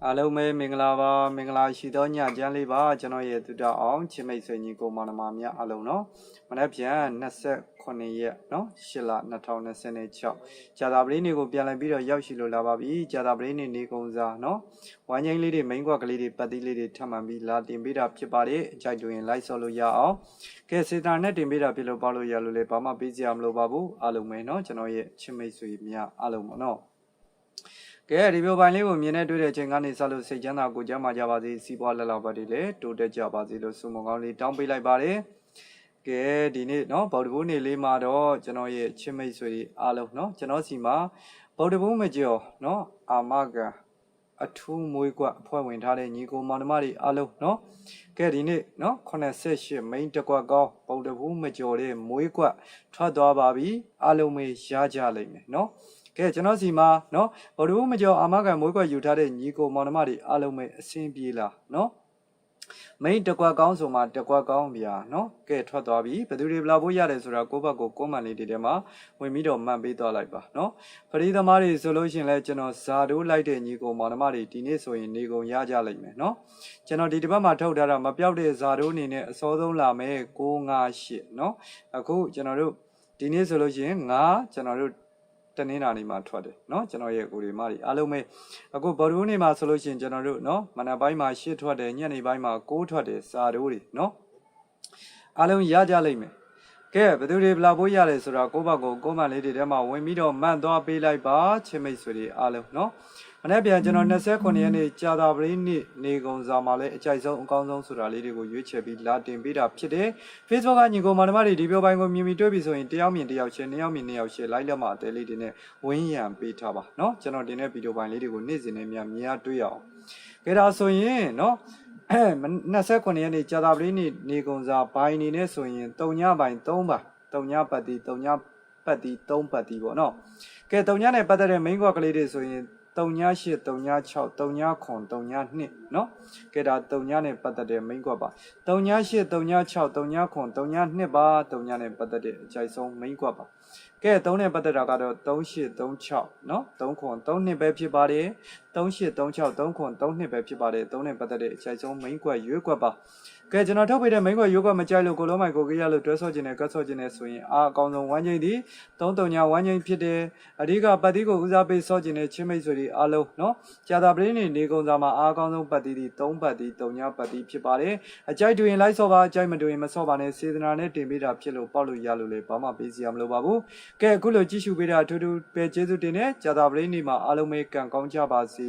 အားလုံးပဲမင်္ဂလာပါမင်္ဂလာရှိသောညချမ်းလေးပါကျွန်တော်ရဲ့တူတအောင်ချစ်မိတ်ဆွေညီကိုမောင်နှမများအားလုံးနော်မနေ့ပြန်29ရက်နော်8လ2026ကြာတာပရိနေကိုပြန်လိုက်ပြီးတော့ရောက်ရှိလို့လာပါပြီကြာတာပရိနေကုံစားနော်ဝိုင်းငိမ့်လေးတွေမိန်းကွက်ကလေးတွေပတ်သီးလေးတွေထပ်မှန်ပြီးလာတင်ပေးတာဖြစ်ပါတယ်အကြိုက်တူရင်လိုက်ဆော့လို့ရအောင်ကဲစေတာနဲ့တင်ပေးတာဖြစ်လို့ပေါ့လို့ရလို့လေဘာမှပေးစရာမလိုပါဘူးအားလုံးပဲနော်ကျွန်တော်ရဲ့ချစ်မိတ်ဆွေများအားလုံးပါနော်ကဲဒီဗီဒီယိုပိုင်းလေးကိုမြင်နေတွေ့တဲ့အချိန်ကနေစလို့စိတ်ချမ်းသာကိုကြမ်းမာကြပါစေစီးပွားလက်လောက်ပါတည်းလေတိုးတက်ကြပါစေလို့ဆုမွန်ကောင်းလေးတောင်းပေးလိုက်ပါတယ်ကဲဒီနေ့နော်ဗုဒ္ဓဘုနေ့လေးမှာတော့ကျွန်တော်ရဲ့ချစ်မိတ်ဆွေတွေအားလုံးနော်ကျွန်တော်စီမှာဗုဒ္ဓဘုမကျော်နော်အာမကန်အထူးမွေးကွအဖွဲ့ဝင်ထားတဲ့ညီကိုမောင်နှမတွေအားလုံးနော်ကဲဒီနေ့နော်88မိန်းတကွက်ကောင်းဗုဒ္ဓဘုမကျော်တဲ့မွေးကွထွက်သွားပါပြီအားလုံးပဲရကြလိမ့်မယ်နော်ကဲကျွန်တော်စီမှာနော်ဗုဒ္ဓဘုမကျော်အာမကန်မွေးကွယူထားတဲ့ညီကိုမောင်နှမတွေအားလုံးပဲအဆင်ပြေလားနော်မိန်တကွက်ကောင်းဆိုမှတကွက်ကောင်းဗျာနော်ကဲထွက်သွားပြီဘယ်သူတွေဘလာဖို့ရတယ်ဆိုတာကိုယ့်ဘက်ကိုကွန်မန့်လေးတွေထဲမှာဝင်ပြီးတော့မှန်ပေးသွားလိုက်ပါနော်ပရိသမားတွေဆိုလို့ရှိရင်လည်းကျွန်တော်ဇာတိုးလိုက်တဲ့ညီကိုမောင်နှမတွေဒီနေ့ဆိုရင်နေကုန်ရကြလိမ့်မယ်နော်ကျွန်တော်ဒီတစ်ပတ်မှာထုတ်ထားတာမပြောက်တဲ့ဇာတိုးအနေနဲ့အစောဆုံးလာမယ်658နော်အခုကျွန်တော်တို့ဒီနေ့ဆိုလို့ရှိရင်ကျွန်တော်တို့တနင်္လာနေ့မှာထွက်တယ်เนาะကျွန်တော်ရဲ့ကိုရီမားတွေအားလုံးပဲအခုဗော်ဒူးနေ့မှာဆိုလို့ရှိရင်ကျွန်တော်တို့เนาะမနက်ပိုင်းမှာ8ထွက်တယ်ညနေပိုင်းမှာ9ထွက်တယ်စာတိုးတွေเนาะအားလုံးရကြလိမ့်မယ်ကဲဘယ်သူတွေဘလာဖို့ရတယ်ဆိုတော့ကိုယ့်ဘက်ကိုကိုယ်မှန်လေးတွေထဲမှာဝင်ပြီးတော့မှန်သွားပေးလိုက်ပါချစ်မိတ်ဆွေတွေအားလုံးเนาะမနေ့ပြန်ကျွန်တော်29ရက်နေ့ကြာတာပရိနေ့နေကုန်စာမှာလည်းအကြိုက်ဆုံးအကောင်းဆုံးဆိုတာလေးတွေကိုရွေးချယ်ပြီးလာတင်ပေးတာဖြစ်တယ် Facebook ကညီကိုမောင်နှမတွေဒီပြောပိုင်းကိုမြင်ပြီးတွေ့ပြီဆိုရင်တယောက်မြင်တယောက်ရှယ်နှစ်ယောက်မြင်နှစ်ယောက်ရှယ်လိုက်လက်မှာအသေးလေးတွေနဲ့ဝင်းရံပေးထားပါเนาะကျွန်တော်တင်တဲ့ဗီဒီယိုပိုင်းလေးတွေကိုနေ့စဉ်နဲ့မြင်ရတွေ့ရအောင်ကြဒါဆိုရင်เนาะ29ရက်နေ့ကြာတာပရိနေ့နေကုန်စာဘိုင်းနေနဲ့ဆိုရင်3ညပိုင်း3ပါ3ညပတ်တီ3ညပတ်တီ3ပတ်တီပေါ့เนาะကဲ3ညနဲ့ပတ်သက်တဲ့ main ကလေးတွေဆိုရင်38 39 39 39 เนาะကဲဒါ3ညနဲ့ပတ်သက်တဲ့ main ကွက်ပါ38 39 39 39 ပါ3ညနဲ့ပတ်သက်တဲ့အကြိုက်ဆုံး main ကွက်ပါကဲ3နဲ့ပတ်သက်တာကတော့38 36เนาะ3 3ပဲဖြစ်ပါတယ်38 36 3 3ပဲဖြစ်ပါတယ်3နဲ့ပတ်သက်တဲ့အကြိုက်ဆုံး main ကွက်ရွေးကွက်ပါကဲကျွန်တော်ထုတ်ပေးတဲ့ main ကွက်ရွေးကွက်မကြိုက်လို့ကိုလုံးမိုင်ကိုကြီးရလို့တွဲဆော့ခြင်းနဲ့ကတ်ဆော့ခြင်းနဲ့ဆိုရင်အားအကောင်းဆုံးဝမ်းချိန်ဒီ3 3ညဝမ်းချိန်ဖြစ်တယ်အဓိကပတ်တိကိုဦးစားပေးဆော့ခြင်းနဲ့ချင်းမိတ်ဆွေတွေအားလုံးเนาะကြာတာပရင်းနေကုန်စာမှာအားအကောင်းဆုံးပတ်တိဒီ3ပတ်တိ3ညပတ်တိဖြစ်ပါတယ်အကြိုက်တူရင်လိုက်ဆော့ပါအကြိုက်မတူရင်မဆော့ပါနဲ့စေတနာနဲ့တင်ပေးတာဖြစ်လို့ပေါက်လို့ရလို့လေဘာမှပေးစရာမလိုပါဘူးကဲအခုလိုကြည့်ရှုပေးတာအထူးထူးပဲကျေးဇူးတင်နဲ့ကြာတာပရင်းနေမှာအားလုံးပဲကံကောင်းကြပါစေ